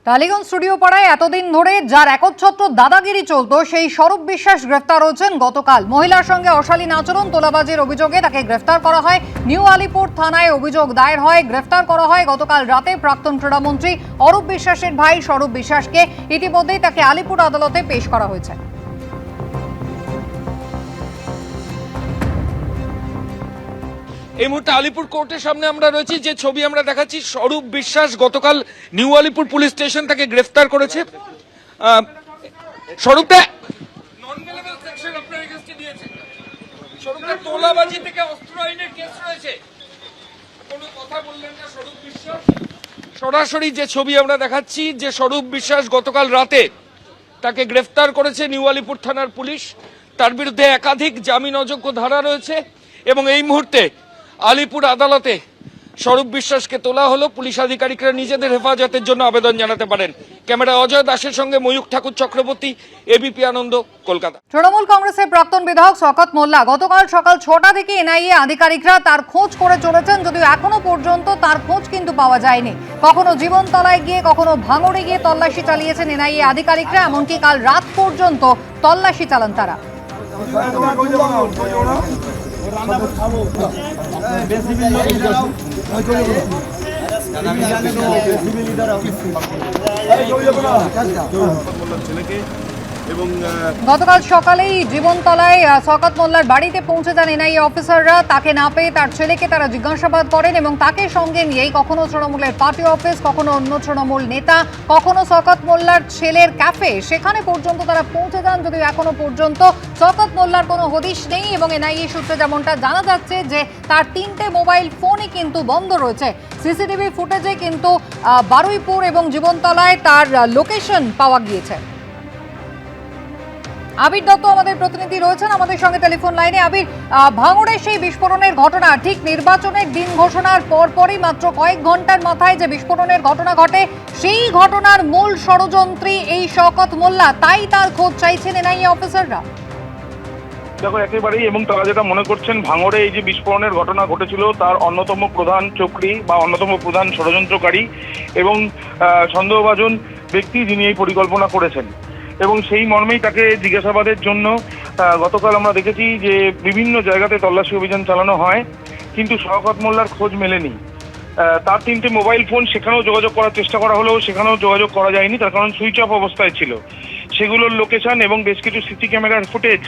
Tollygunge studio পাড়ায় এতদিন ধরে যার একচ্ছত্র দাদাগিরি চলতো সেই স্বরূপ বিশ্বাস গ্রেফতার হয়েছেন গতকাল। মহিলার সঙ্গে অশালীন আচরণ তোলাবাজির অভিযোগে তাকে গ্রেফতার করা হয়। নিউ আলিপুর থানায় অভিযোগ দায়ের হয়। গ্রেফতার করা হয় গতকাল রাতে প্রাক্তন ক্রীড়ামন্ত্রী অরূপ বিশ্বাসের ভাই স্বরূপ বিশ্বাসকে। ইতিমধ্যেই তাকে আলিপুর আদালতে পেশ করা হয়েছে। এই মুহূর্তে আলিপুর কোর্টের সামনে আমরা রয়েছি। যে ছবি আমরা দেখাচ্ছি, স্বরূপ বিশ্বাস গতকাল নিউ আলিপুর পুলিশ স্টেশন থেকে গ্রেফতার করেছে। স্বরূপটা তোলাবাজি থেকে অস্ত্র আইনের কেস রয়েছে, কোনো কথা বললেন না স্বরূপ বিশ্বাস। সরাসরি যে ছবি আমরা দেখাচ্ছি, যে স্বরূপ বিশ্বাস গতকাল রাতে তাকে গ্রেফতার করেছে নিউ আলিপুর থানার পুলিশ। তার বিরুদ্ধে একাধিক জামিন অযোগ্য ধারা রয়েছে এবং এই মুহূর্তে আলিপুর আদালতে স্বরূপ বিশ্বাসকে তোলা হলো। পুলিশ আধিকারিকরা নিজেদের হেফাজতের জন্য আবেদন জানাতে পারেন। ক্যামেরা অজয় দাসের সঙ্গে ময়ূখ ঠাকুর চক্রবর্তী, এবিপি আনন্দ, কলকাতা। তৃণমূল কংগ্রেসের প্রাক্তন বিধায়ক শওকত মোল্লা গতকাল সকাল 6টা থেকে এনআইএ আধিকারিকরা তার খোঁজ করে চলেছেন, যদিও এখনো পর্যন্ত তার খোঁজ কিন্তু পাওয়া যায়নি। কখনো জীবনতলায় গিয়ে কখনো ভাঙড়ে গিয়ে তল্লাশি চালিয়েছেন এনআইএ আধিকারিকরা, এমনকি কাল রাত পর্যন্ত তল্লাশি চালান তারা। গতকাল সকালেই জীবনতলায় শওকত মোল্লার বাড়িতে পৌঁছে যান এনআইএ অফিসাররা। তাকে না পেয়ে তার ছেলেকে তারা জিজ্ঞাসাবাদ করেন এবং তাকে সঙ্গে নিয়েই কখনো তৃণমূলের পার্টি অফিস, কখনো অন্য তৃণমূল নেতা, কখনো শওকত মোল্লার ছেলের ক্যাফে, সেখানে পর্যন্ত তারা পৌঁছে যান। যদিও এখনো পর্যন্ত শওকত মোল্লার কোনো হদিশ নেই এবং এনআইএ সূত্রে যেমনটা জানা যাচ্ছে যে তার 3টে মোবাইল ফোনই কিন্তু বন্ধ রয়েছে। সিসিটিভি ফুটেজে কিন্তু বারুইপুর এবং জীবনতলায় তার লোকেশন পাওয়া গিয়েছে। আবির দত্ত আমাদের প্রতিনিধি রয়েছেন আমাদের সঙ্গে টেলিফোন লাইনে। আবির, ভাঙড়ের সেই বিস্ফোরণের ঘটনা ঠিক নির্বাচনের দিন ঘোষণার পরপরই মাত্র কয়েক ঘন্টার মাথায় যে বিস্ফোরণের ঘটনা ঘটে, সেই ঘটনার মূল ষড়যন্ত্রী এই শওকত মোল্লা, তাই তার খোঁজ চাইছেন এনআইএ অফিসাররা। দেখো, একেবারেই, এবং তারা যেটা মনে করছেন ভাঙড়ে এই যে বিস্ফোরণের ঘটনা ঘটেছিল তার অন্যতম প্রধান চক্রী বা অন্যতম প্রধান ষড়যন্ত্রকারী এবং সন্দেহভাজন ব্যক্তি যিনি এই পরিকল্পনা করেছেন, এবং সেই মর্মেই তাকে জিজ্ঞাসাবাদের জন্য গতকাল আমরা দেখেছি যে বিভিন্ন জায়গাতে তল্লাশি অভিযান চালানো হয়, কিন্তু শওকত মোল্লার খোঁজ মেলেনি। তার 3টে মোবাইল ফোন, সেখানেও যোগাযোগ করার চেষ্টা করা হলেও সেখানেও যোগাযোগ করা যায়নি, তার কারণ সুইচ অফ অবস্থায় ছিল। সেগুলোর লোকেশন এবং বেশ কিছু সিসি ক্যামেরার ফুটেজ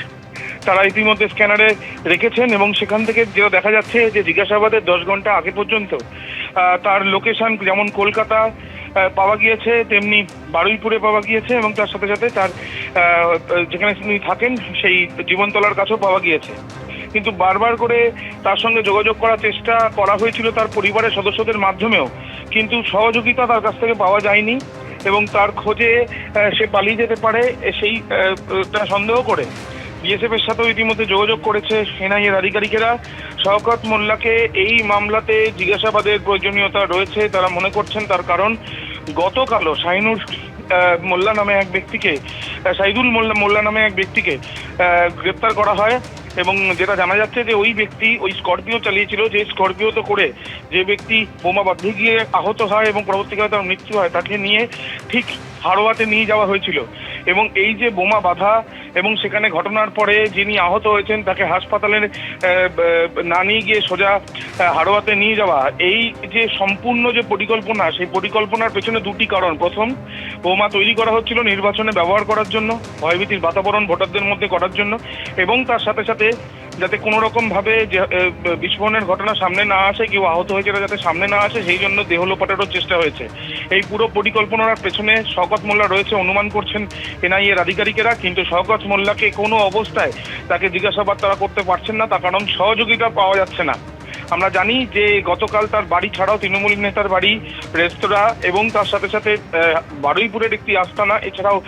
তারা ইতিমধ্যে স্ক্যানারে রেখেছেন এবং সেখান থেকে যেটা দেখা যাচ্ছে যে জিজ্ঞাসাবাদের 10 ঘন্টা আগে পর্যন্ত তার লোকেশন যেমন কলকাতা পাওয়া গিয়েছে, তেমনি বারুইপুরে পাওয়া গিয়েছে এবং তার সাথে সাথে তার যেখানে তিনি থাকেন সেই জীবনতলার কাছেও পাওয়া গিয়েছে। কিন্তু বারবার করে তার সঙ্গে যোগাযোগ করার চেষ্টা করা হয়েছিল তার পরিবারের সদস্যদের মাধ্যমেও, কিন্তু সহযোগিতা তার কাছ থেকে পাওয়া যায়নি এবং তার খোঁজে সে পালিয়ে যেতে পারে সেই সন্দেহ করে বিএসএফ এর সাথেও ইতিমধ্যে যোগাযোগ করেছে এনআইএর আধিকারিকেরা। শওকত মোল্লাকে এই মামলাতে জিজ্ঞাসাবাদের প্রয়োজনীয়তা রয়েছে তারা মনে করছেন, তার কারণ গতকালও শাহিনুর মোল্লা নামে এক ব্যক্তিকে, শাহিদুল মোল্লা নামে এক ব্যক্তিকে গ্রেপ্তার করা হয় এবং যেটা জানা যাচ্ছে যে ওই ব্যক্তি ওই স্করপিও চালিয়েছিল, যে স্করপিওতে করে যে ব্যক্তি বোমা বাঁধে গিয়ে আহত হয় এবং পরবর্তীকালে তার মৃত্যু হয়, তাকে নিয়ে ঠিক হাড়োয়াতে নিয়ে যাওয়া হয়েছিল এবং এই যে বোমা বাঁধা এবং সেখানে ঘটনার পরে যিনি আহত হয়েছেন তাকে হাসপাতালে না নিয়ে গিয়ে সোজা হাড়োয়াতে নিয়ে যাওয়া, এই যে সম্পূর্ণ যে পরিকল্পনা, সেই পরিকল্পনার পেছনে 2টি কারণ। প্রথম, বোমা তৈরি করা হচ্ছিল নির্বাচনে ব্যবহার করার জন্য, ভয়ভীতির বাতাবরণ ভোটারদের মধ্যে করার জন্য, এবং তার সাথে সাথে যাতে কোনো রকম ভাবে বিস্ফোরণের ঘটনা সামনে না আসে, কেউ আহত হয়েছে যাতে সামনে না আসে, সেই জন্য দেহ লোপাটেরও চেষ্টা হয়েছে। এই পুরো পরিকল্পনার পেছনে শওকত মোল্লা রয়েছে অনুমান করছেন এনআইএর আধিকারিকেরা, কিন্তু শওকত মোল্লাকে কোনো অবস্থায় তাকে জিজ্ঞাসাবাদ তারা করতে পারছেন না, তার কারণ সহযোগিতা পাওয়া যাচ্ছে না। আমরা জানি যে গতকাল তার বাড়ি ছাড়াও তৃণমূল নেতার বাড়ি, রেস্তোরাঁ এবং তার সাথে সাথে বারুইপুরের একটি আস্তানা, এছাড়াও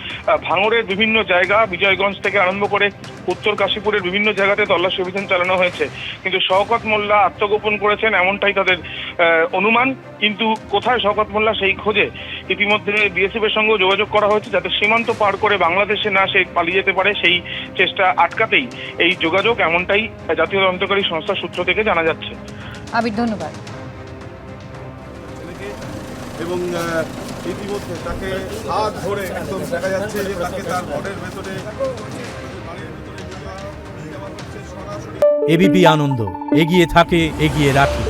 ভাঙড়ের বিভিন্ন জায়গা, বিজয়গঞ্জ থেকে আরম্ভ করে উত্তর কাশীপুরের বিভিন্ন জায়গাতে তল্লাশি অভিযান চালানো হয়েছে, কিন্তু শওকত মোল্লা আত্মগোপন করেছেন এমনটাই তাদের অনুমান। কিন্তু কোথায় শওকত মোল্লা, সেই খোঁজে ইতিমধ্যে বিএসএফ এর সঙ্গে যোগাযোগ করা হয়েছে যাতে সীমান্ত পার করে বাংলাদেশে না সে পালিয়ে যেতে পারে, সেই চেষ্টা আটকাতেই এই যোগাযোগ, এমনটাই জাতীয় তদন্তকারী সংস্থার সূত্র থেকে জানা যাচ্ছে। আবির, ধন্যবাদ। এবং ইতিমধ্যে তাকে হাত ধরে একদম দেখা যাচ্ছে যে তাকে তার ঘরের ভেতরে এবিপি আনন্দ, এগিয়ে থাকে, এগিয়ে রাখে।